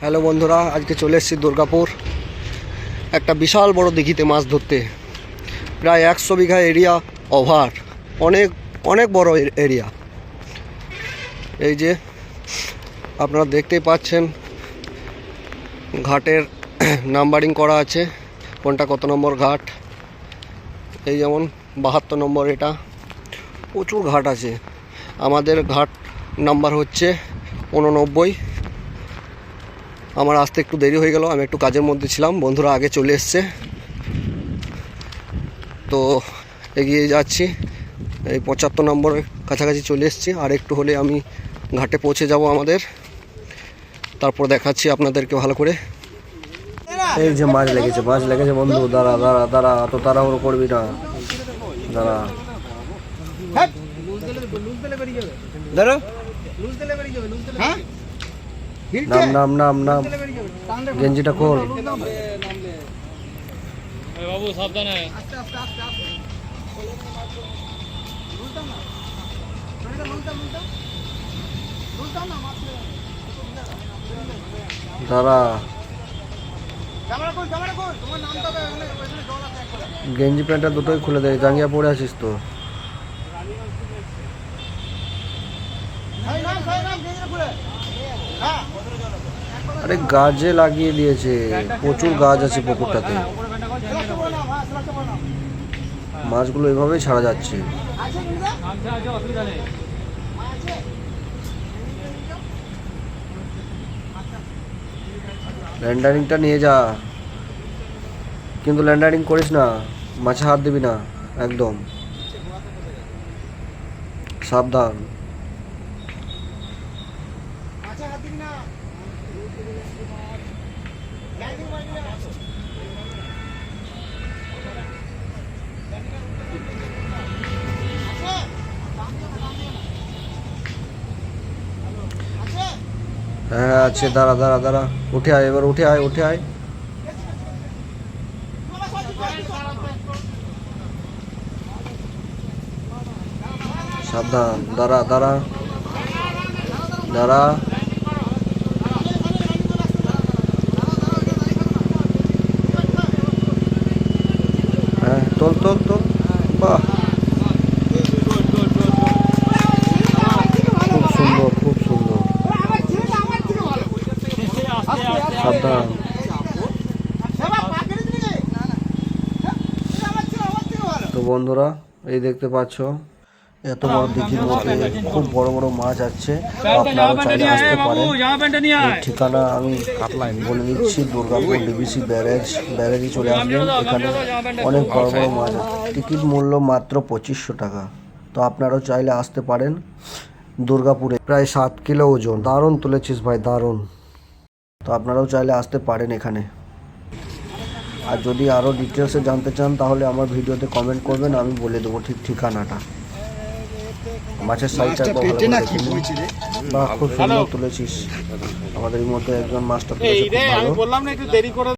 Hello বন্ধুরা, আজকে চলে এসেছি দুর্গাপুর একটা বিশাল বড় দিঘিতে মাছ ধরতে। প্রায় 100 বিঘা এরিয়া ওভার, অনেক অনেক বড় এরিয়া। এই যে আপনারা দেখতেই পাচ্ছেন ঘাটের নাম্বারিং করা আছে, কোনটা কত নম্বর ঘাট। এই যেমন 72 নম্বর, এটা প্রচুর ঘাট আছে। আমাদের ঘাট নাম্বার হচ্ছে 89। আমার আসতে একটু দেরি হয়ে গেল, আমি একটু কাজের মধ্যে ছিলাম। বন্ধুরা আগে চলে এসছে, তো এগিয়ে যাচ্ছি। এই 75 নম্বরের কাছাকাছি চলে এসেছি। আর একটু হলে আমি ঘাটে পৌঁছে যাব আমাদের, তারপর দেখাচ্ছি আপনাদেরকে ভালো করে। এই যে মাছ লেগেছে বন্ধু। দাঁড়া দাঁড়া দাঁড়া, অত তাড়াহুড়ো করবি না, দাঁড়া। নাম নাম নাম নাম, গেঞ্জিটা খোল। বাবু সাবধানে। দাঁড়া, গেঞ্জি প্যান্টটা দুটোই খুলে দেয়, জাঙ্গিয়া পরে আছিস তো। আরে গাছে লাগিয়ে দিয়েছে, প্রচুর গাছ আছে পুকুরটাতে। মাছগুলো এভাবেই ছাড়া যাচ্ছে। ল্যান্ডারিংটা নিয়ে যা, কিন্তু ল্যান্ডারিং করিস না, মাছে হাত দিবি না একদম, সাবধান। হ্যাঁ আছে, দাঁড়া দাঁড়া দাঁড়া, উঠে আয় এবার, উঠে আয় উঠে আয়। সাবধান, দাঁড়া দাঁড়া দাঁড়া। হ্যাঁ তোল তোল তোল, বাহ, খুব সুন্দর খুব সুন্দর, সাবধান। তো বন্ধুরা, এই দেখতে পাচ্ছ এত বড় দিঘির মধ্যে খুব বড় বড় মাছ আছে। আপনারা চাইলে আসতে পারেন। ঠিকানা আমি বলে দিচ্ছি, দুর্গাপুর ডিবিসি ব্যারেজে চলে আসবেন। এখানে অনেক বড় বড় মাছ আছে। টিকিট মূল্য মাত্র 2500 টাকা। তো আপনারাও চাইলে আসতে পারেন দুর্গাপুরে। প্রায় 7 কিলো ওজন। দারুণ তুলেছিস ভাই, দারুণ। তো আপনারাও চাইলে আসতে পারেন এখানে। আর যদি আরও ডিটেলসে জানতে চান তাহলে আমার ভিডিওতে কমেন্ট করবেন, আমি বলে দেবো ঠিক ঠিকানাটা। মাছের সাইজটা বা খুব সুন্দর তুলেছিস। আমাদের মধ্যে একজন মাস্টার তুলেছে, খুব ভালো।